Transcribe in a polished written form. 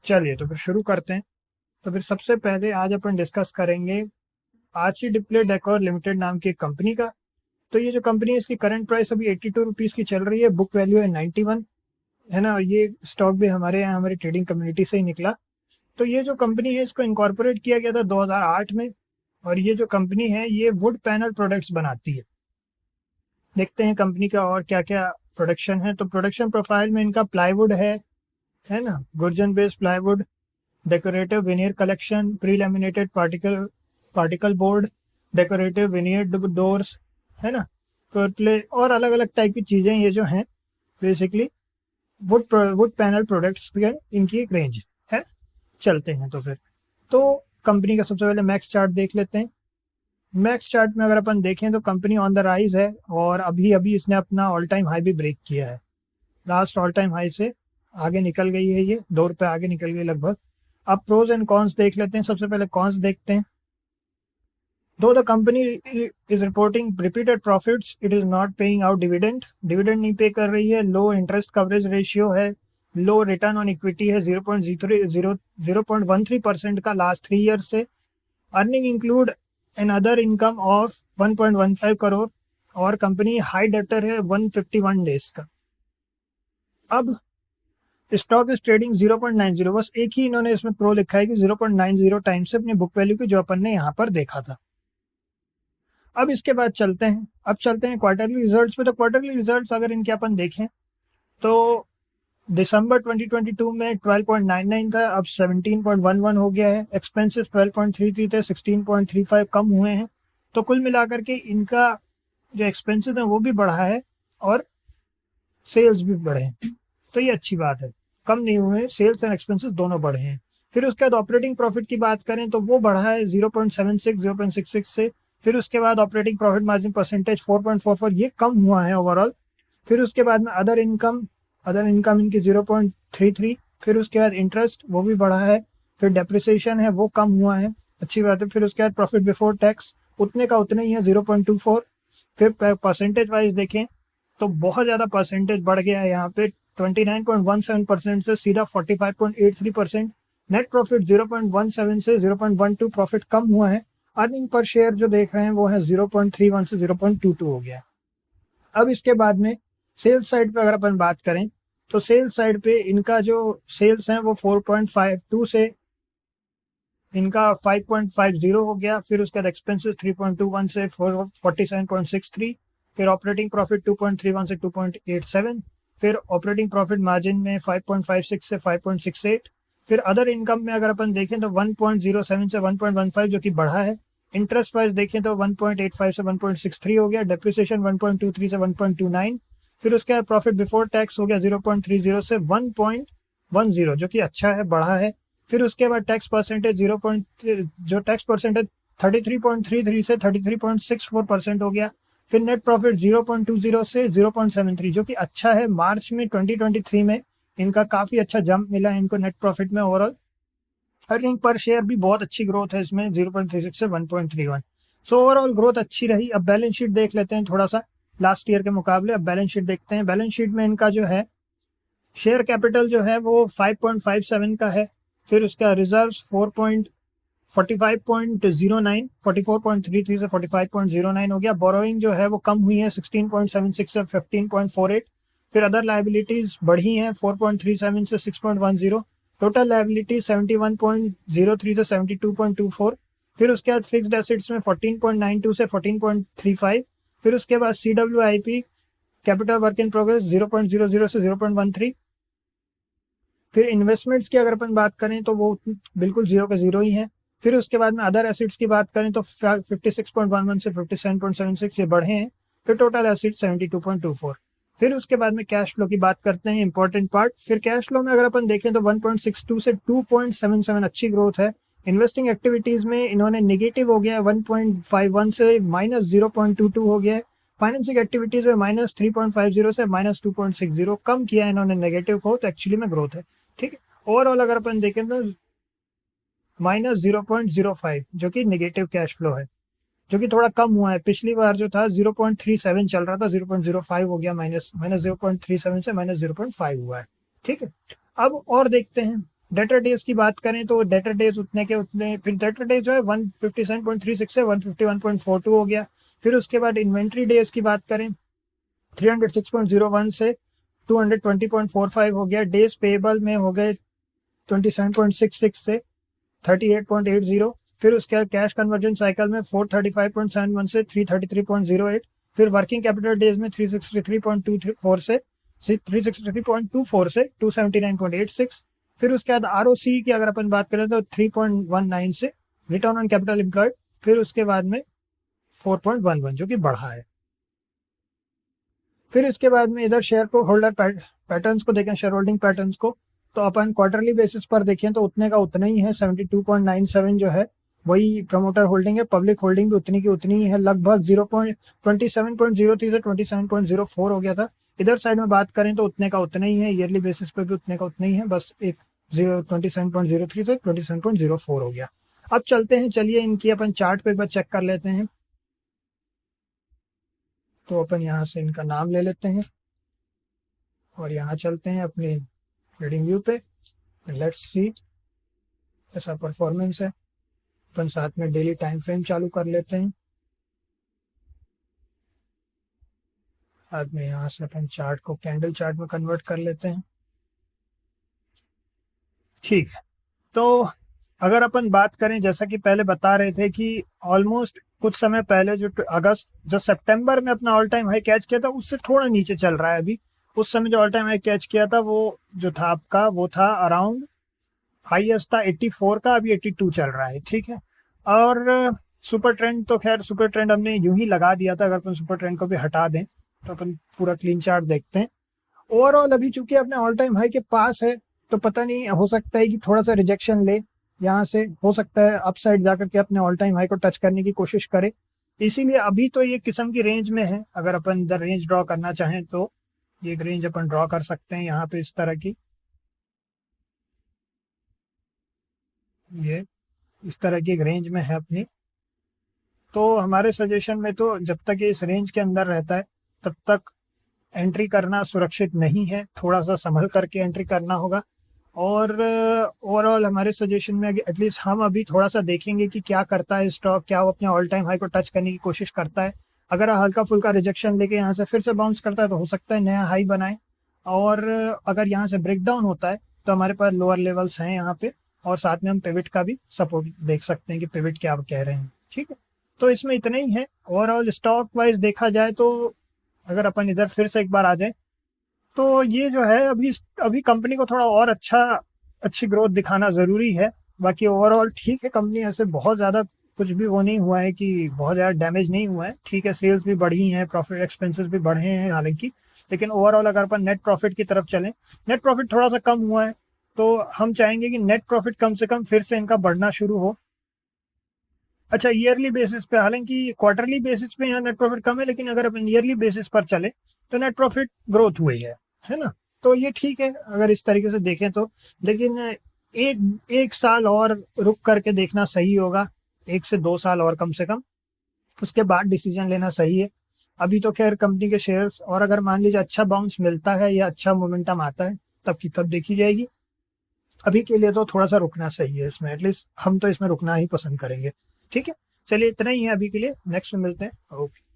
चलिए तो फिर शुरू करते हैं। तो फिर सबसे पहले आज अपन डिस्कस करेंगे आर्ची डिप्ले डेकोर लिमिटेड नाम की एक कंपनी का। तो ये जो कंपनी है इसकी करंट प्राइस अभी 82 रुपीज़ की चल रही है, बुक वैल्यू है 91, है ना। और ये स्टॉक भी हमारे यहाँ हमारी ट्रेडिंग कम्युनिटी से ही निकला। तो ये जो कंपनी है इसको इनकॉर्पोरेट किया गया था 2008 में। और ये जो कंपनी है ये वुड पैनल प्रोडक्ट्स बनाती है। देखते हैं कंपनी का और क्या क्या प्रोडक्शन है। तो प्रोडक्शन प्रोफाइल में इनका प्लाईवुड है ना, gurjan based plywood, decorative veneer collection, pre laminated particle board, decorative veneer doors, है ना, कर्टले और अलग अलग टाइप की चीज़ें ये जो हैं बेसिकली वुड पैनल प्रोडक्ट्स की इनकी एक रेंज है। चलते हैं तो फिर तो कंपनी का सबसे पहले मैक्स चार्ट देख लेते हैं। मैक्स चार्ट में अगर अपन देखें तो कंपनी ऑन द राइज है और अभी अभी इसने अपना ऑल टाइम हाई भी ब्रेक किया है। लास्ट ऑल टाइम हाई से आगे निकल गई है, ये 2 रुपये आगे निकल गई लगभग। अब प्रोज एंड कॉन्स देख लेते हैं। सबसे पहले कॉन्स देखते हैं। दो the company is reporting repeated profits, it is not paying out dividend नहीं पे कर रही है। लो इंटरेस्ट कवरेज रेशियो है, लो रिटर्न ऑन इक्विटी है 0.13% का लास्ट 3 ईयर से। Earning include an other income of 1.15 crore और कंपनी हाई डेटर है 151 डेज का। अब स्टॉक इज ट्रेडिंग 0.90, बस एक ही इन्होंने इसमें प्रो लिखा है कि 0.90 टाइम्स से अपनी बुक वैल्यू की, जो अपन ने यहाँ पर देखा था। अब इसके बाद चलते हैं क्वार्टरली रिजल्ट्स पे। तो क्वार्टरली रिजल्ट्स अगर इनके अपन देखें तो दिसंबर 2022 में 12.99 था, अब 17.11 हो गया है। एक्सपेंसेस 12.33 थे, 16.35 कम हुए हैं। तो कुल मिलाकर के इनका जो एक्सपेंसेस है वो भी बढ़ा है और सेल्स भी बढ़े हैं। तो ये अच्छी बात है, कम नहीं हुए, सेल्स एंड एक्सपेंसेस दोनों बढ़े हैं। फिर उसके बाद ऑपरेटिंग प्रॉफिट की बात करें तो वो बढ़ा है 0.66 से। फिर उसके बाद ऑपरेटिंग प्रॉफिट मार्जिन परसेंटेज 4.44, ये कम हुआ है ओवरऑल। फिर उसके बाद में अदर इनकम इनकी 0.33। फिर उसके बाद इंटरेस्ट वो भी बढ़ा है। फिर डेप्रिसिएशन है वो कम हुआ है, अच्छी बात है। फिर उसके बाद प्रॉफिट बिफोर टैक्स उतने का उतने ही है 0.24। फिर परसेंटेज वाइज देखें तो बहुत ज़्यादा परसेंटेज बढ़ गया है यहाँ पे, 29.17% से सीधा 45.83%। नेट प्रॉफिट 0.17 से 0.12 प्रॉफिट कम हुआ है। अर्निंग पर शेयर जो देख रहे हैं वो है 0.31 से 0.22 हो गया। अब इसके बाद में सेल्स साइड पे अगर अपन बात करें तो सेल्स साइड पे इनका जो सेल्स है वो 4.52 से इनका 5.50 हो गया। फिर उसके बाद एक्सपेंसेस 3.21 से 47.63। फिर ऑपरेटिंग प्रॉफिट 2.31 से 2.87। फिर ऑपरेटिंग प्रॉफिट मार्जिन में 5.56 से 5.68। फिर अदर इनकम में अगर अपन देखें तो 1.07 से 1.15 जो कि बढ़ा है। इंटरेस्ट वाइज देखें तो 1.85 से 1.63 हो गया। डेप्रिसिएशन 1.23 से 1.29। फिर उसके बाद प्रॉफिट बिफोर टैक्स हो गया 0.30 से 1.10, जो कि अच्छा है, बढ़ा है। फिर उसके बाद टैक्स परसेंटेज जो टैक्स परसेंटेज 33.33 से 33.64% हो गया। फिर नेट प्रॉफिट 0.20 से 0.73, जो कि अच्छा है। मार्च में 2023 में इनका काफ़ी अच्छा जंप मिला है इनको नेट प्रॉफिट में। ओवरऑल अर्निंग पर शेयर भी बहुत अच्छी ग्रोथ है इसमें, 0.36 से 1.31। सो ओवरऑल ग्रोथ अच्छी रही। अब बैलेंस शीट देख लेते हैं थोड़ा सा लास्ट ईयर के मुकाबले। अब बैलेंस शीट देखते हैं। बैलेंस शीट में इनका जो है शेयर कैपिटल जो है वो 5.57 का है। फिर उसका रिजर्व्स 45.09, 44.33 से 45.09 हो गया। बोरोइंग जो है वो कम हुई है 16.76 से 15.48। फिर अदर लाइबिलिटीज बढ़ी हैं 4.37 से 6.10। टोटल लाइबिलिटी 71.03 से 72.24। फिर उसके बाद फिक्स्ड एसेट्स में 14.92 से 14.35। फिर उसके बाद CWIP capital work in progress 0.00 से 0.13। फिर इन्वेस्टमेंट्स की अगर अपन बात करें तो वो बिल्कुल 0 के 0 ही है। फिर उसके बाद में अदर एसेट्स की बात करें तो 56.11 से 57.76 ये बढ़े हैं। फिर टोटल एसेट्स 72.24। फिर उसके बाद में कैश फ्लो की बात करते हैं, इंपॉर्टेंट पार्ट। फिर कैश फ्लो में अगर अपन देखें तो 1.62 से 2.77 अच्छी ग्रोथ है। इन्वेस्टिंग एक्टिविटीज में इन्होंने नेगेटिव हो गया 1.51 से -0.22 हो गया है। फाइनेंसिंग एक्टिविटीज में -3.50 से -2.60 कम किया इन्होंने नेगेटिव को, तो एक्चुअली में ग्रोथ है, ठीक है। ओवरऑल अगर अपन देखें तो -0.05 जो कि नेगेटिव कैश फ्लो है, जो कि थोड़ा कम हुआ है। पिछली बार जो था 0.37 चल रहा था, 0.05 हो गया, माइनस 0.37 से -0.5 हुआ है, ठीक है। अब और देखते हैं डेटर डेज की बात करें तो डेटर डेज उतने के उतने, फिर डेटर डेज जो है 157.36 से 151.42 हो गया। फिर उसके बाद इन्वेंट्री डेज की बात करें 306.01 से 220.45 हो गया। डेज पेबल में हो गए 27.66 से 38.80। फिर उसके बाद कैश कन्वर्जन साइकिल में 435.71 से 333.08। फिर वर्किंग कैपिटल डेज में 363.24 से 363.24 से 279.86। फिर उसके बाद आरओसी की अगर अपन बात करें तो 3.19 से रिटर्न ऑन कैपिटल एम्प्लॉयड। फिर उसके बाद में 4.11 जो कि बढ़ा है। फिर इसके बाद में इधर शेयर को होल्डर पैटर्न्स को देखें, शेयर होल्डिंग पैटर्न्स को, तो अपन क्वार्टरली बेसिस पर देखें तो उतने का उतना ही है। 72.97 जो है वही प्रमोटर होल्डिंग है। पब्लिक होल्डिंग भी उतनी की उतनी ही है, लगभग 27.03 से 27.04 हो गया था। इधर साइड में बात करें तो उतने का उतना ही है, ईयरली बेसिस पर भी उतने का उतना ही है, बस एक 27.03 से 27.04 हो गया। अब चलते हैं, चलिए इनकी अपन चार्ट पे एक बार चेक कर लेते हैं। तो अपन यहाँ से इनका नाम ले लेते हैं और यहाँ चलते हैं अपनी ट्रेडिंग व्यू पे। लेट्स सी ऐसा परफॉर्मेंस है। अपन साथ में डेली टाइम फ्रेम चालू कर लेते हैं। बाद में यहाँ से अपन चार्ट को कैंडल चार्ट में कन्वर्ट कर लेते हैं। ठीक है, तो अगर अपन बात करें, जैसा कि पहले बता रहे थे कि ऑलमोस्ट कुछ समय पहले जो सितंबर में अपना ऑल टाइम हाई कैच किया था उससे थोड़ा नीचे चल रहा है अभी। उस समय जो ऑल टाइम हाई कैच किया था वो जो था आपका वो था अराउंड हाईएस्ट था 84 का, अभी 82 चल रहा है। ठीक है, और सुपर ट्रेंड तो खैर सुपर ट्रेंड हमने यूं ही लगा दिया था। अगर अपन सुपर ट्रेंड को भी हटा दें तो अपन पूरा क्लीन चार्ट देखते हैं। ओवरऑल अभी चूंकि अपने ऑल टाइम हाई के पास है तो पता नहीं, हो सकता है कि थोड़ा सा रिजेक्शन ले यहाँ से, हो सकता है अपसाइड जाकर के अपने ऑल टाइम हाई को टच करने की कोशिश करे। इसीलिए अभी तो ये किस्म की रेंज में है। अगर अपन इधर रेंज ड्रॉ करना चाहें तो ये एक रेंज अपन ड्रॉ कर सकते हैं यहाँ पे इस तरह की। ये इस तरह की एक रेंज में है अपनी। तो हमारे सजेशन में तो जब तक ये इस रेंज के अंदर रहता है तब तक एंट्री करना सुरक्षित नहीं है, थोड़ा सा संभल करके एंट्री करना होगा। और ओवरऑल हमारे सजेशन में एटलीस्ट हम अभी थोड़ा सा देखेंगे कि क्या करता है स्टॉक, क्या वो अपने ऑल टाइम हाई को टच करने की कोशिश करता है। अगर हल्का फुल्का रिजेक्शन लेके यहाँ से फिर से बाउंस करता है तो हो सकता है नया हाई बनाए। और अगर यहाँ से ब्रेक डाउन होता है तो हमारे पास लोअर लेवल्स हैं यहाँ पे, और साथ में हम पिविट का भी सपोर्ट देख सकते हैं कि पिविट क्या कह रहे हैं। ठीक है, तो इसमें इतना ही है। ओवरऑल स्टॉक वाइज देखा जाए तो अगर अपन इधर फिर से एक बार आ जाए तो ये जो है अभी अभी कंपनी को थोड़ा और अच्छी ग्रोथ दिखाना ज़रूरी है। बाकी ओवरऑल ठीक है, कंपनी ऐसे बहुत ज़्यादा कुछ भी वो नहीं हुआ है कि बहुत ज़्यादा डैमेज नहीं हुआ है। ठीक है, सेल्स भी बढ़ी हैं, प्रॉफिट एक्सपेंसेस भी बढ़े हैं हालांकि, लेकिन ओवरऑल अगर अपन नेट प्रॉफिट की तरफ चलें, नेट प्रॉफिट थोड़ा सा कम हुआ है। तो हम चाहेंगे कि नेट प्रॉफिट कम से कम फिर से इनका बढ़ना शुरू हो। अच्छा, ईयरली बेसिस पे, हालांकि क्वार्टरली बेसिस पे यहाँ नेट प्रॉफिट कम है, लेकिन अगर अपन ईयरली बेसिस पर चले तो नेट प्रॉफिट ग्रोथ हुई है ना। तो ये ठीक है अगर इस तरीके से देखें तो। लेकिन एक साल और रुक करके देखना सही होगा, 1 से 2 साल और कम से कम, उसके बाद डिसीजन लेना सही है। अभी तो खैर कंपनी के शेयर्स, और अगर मान लीजिए अच्छा बाउंस मिलता है या अच्छा मोमेंटम आता है तब की तब देखी जाएगी। अभी के लिए तो थोड़ा सा रुकना सही है इसमें, एटलीस्ट हम तो इसमें रुकना ही पसंद करेंगे। ठीक है, चलिए इतना ही है अभी के लिए, नेक्स्ट में मिलते हैं। ओके।